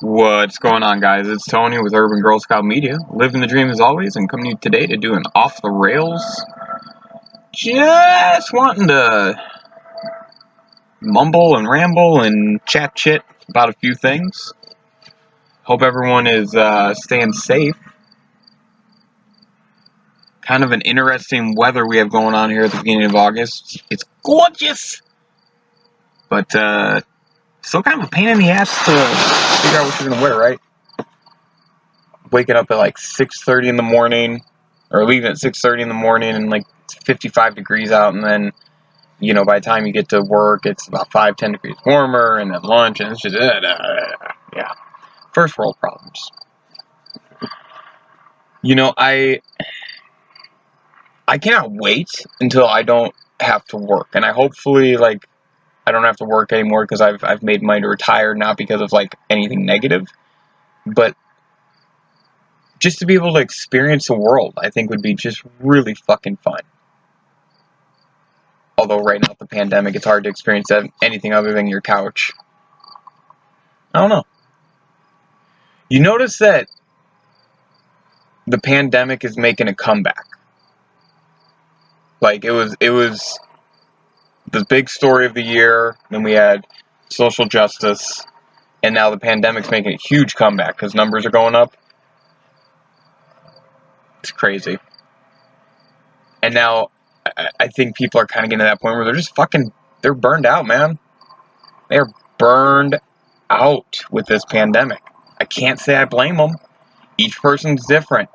What's going on, guys? It's Tony with Urban Girl Scout Media, living the dream as always, and coming to you today to do an off the rails. Just wanting to mumble and ramble and chat shit about a few things. Hope everyone is staying safe. Kind of an interesting weather we have going on here at the beginning of August. It's gorgeous, but still kind of a pain in the ass to figure out what you're gonna wear, right? Waking up at like 6:30 in the morning, or leaving at 6:30 in the morning, and like it's 55 degrees out, and then by the time you get to work, it's about 5-10 degrees warmer, and then lunch, and it's just yeah, first world problems. I cannot wait until I don't have to work, and I hopefully I don't have to work anymore because I've made money to retire, not because of anything negative, but just to be able to experience the world, I think would be just really fucking fun. Although right now with the pandemic, it's hard to experience anything other than your couch. I don't know. You notice that the pandemic is making a comeback. It was the big story of the year, then we had social justice, and now the pandemic's making a huge comeback because numbers are going up. It's crazy. And now I think people are kind of getting to that point where they're just they're burned out, man. They're burned out with this pandemic. I can't say I blame them. Each person's different.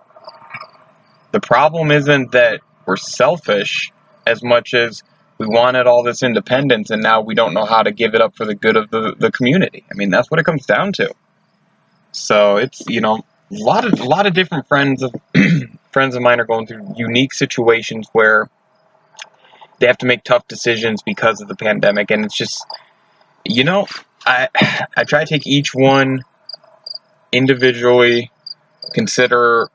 The problem isn't that we're selfish as much as we wanted all this independence and now we don't know how to give it up for the good of the community. I mean, that's what it comes down to. So it's, a lot of different friends of mine are going through unique situations where they have to make tough decisions because of the pandemic, and it's just, I try to take each one individually, consider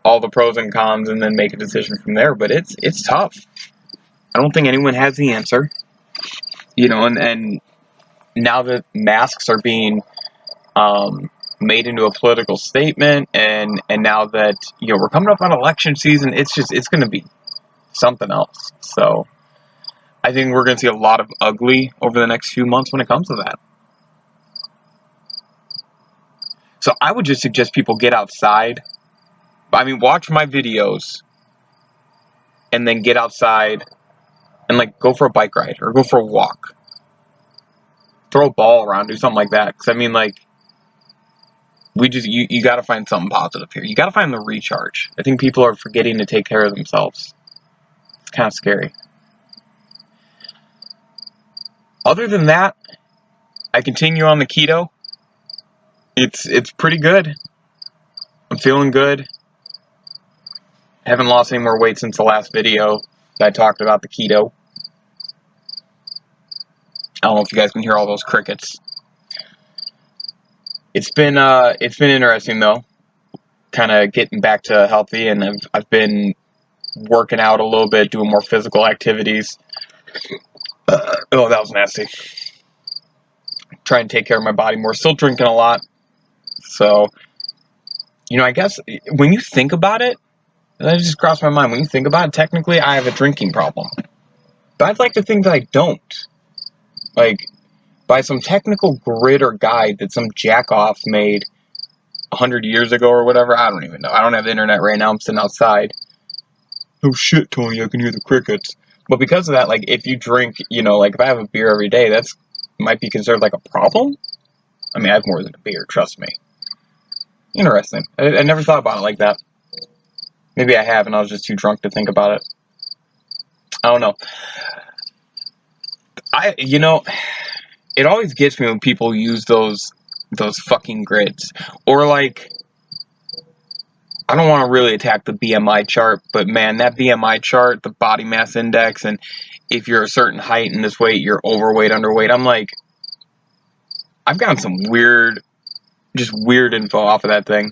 all the pros and cons, and then make a decision from there. But it's tough. I don't think anyone has the answer, and now that masks are being made into a political statement, and now that we're coming up on election season, it's going to be something else. So I think we're going to see a lot of ugly over the next few months when it comes to that. So I would just suggest people get outside. I mean, watch my videos and then get outside and go for a bike ride or go for a walk. Throw a ball around, do something like that. Because I mean, you got to find something positive here. You got to find the recharge. I think people are forgetting to take care of themselves. It's kind of scary. Other than that, I continue on the keto. It's pretty good. I'm feeling good. Haven't lost any more weight since the last video that I talked about the keto. I don't know if you guys can hear all those crickets. It's been interesting though, kind of getting back to healthy, and I've been working out a little bit, doing more physical activities. Oh, that was nasty. Trying to take care of my body more. Still drinking a lot. So, I guess when you think about it, that just crossed my mind. When you think about it, technically I have a drinking problem. But I'd like to think that I don't. By some technical grid or guide that some jackoff made 100 years ago or whatever, I don't even know. I don't have the internet right now. I'm sitting outside. Oh shit, Tony, I can hear the crickets. But because of that, if you drink, if I have a beer every day, that's might be considered a problem. I mean, I have more than a beer, trust me. Interesting. I never thought about it like that. Maybe I have, and I was just too drunk to think about it. I don't know. It always gets me when people use those fucking grids. Or I don't want to really attack the BMI chart, but man, that BMI chart, the body mass index, and if you're a certain height and this weight, you're overweight, underweight. I'm I've gotten some weird info off of that thing.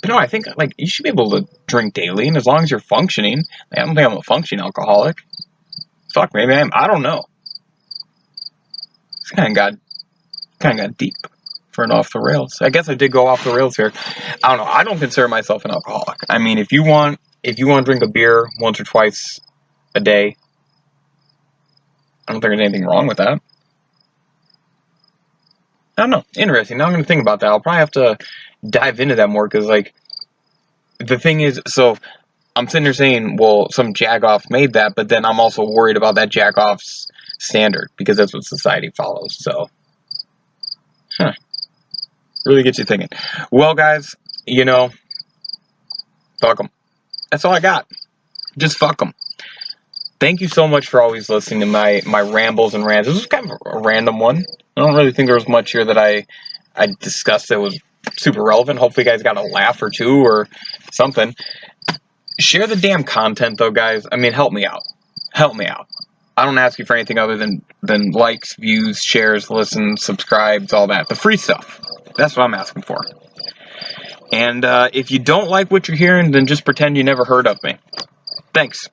But no, I think you should be able to drink daily, and as long as you're functioning. I don't think I'm a functioning alcoholic. Fuck, maybe I am. I don't know. It's kind of got deep. for an off the rails. I guess I did go off the rails here. I don't know. I don't consider myself an alcoholic. I mean, if you want to drink a beer once or twice a day, I don't think there's anything wrong with that. I don't know. Interesting. Now I'm going to think about that. I'll probably have to dive into that more because, like, the thing is, so I'm sitting there saying, well, some jagoff made that, but then I'm also worried about that jagoff's standard because that's what society follows. So, really gets you thinking. Well, guys, you know, fuck them. That's all I got. Just fuck them. Thank you so much for always listening to my rambles and rants. This was kind of a random one. I don't really think there was much here that I discussed that was super relevant. Hopefully you guys got a laugh or two or something. Share the damn content, though, guys. I mean, help me out. Help me out. I don't ask you for anything other than likes, views, shares, listens, subscribes, all that. The free stuff. That's what I'm asking for. And if you don't like what you're hearing, then just pretend you never heard of me. Thanks.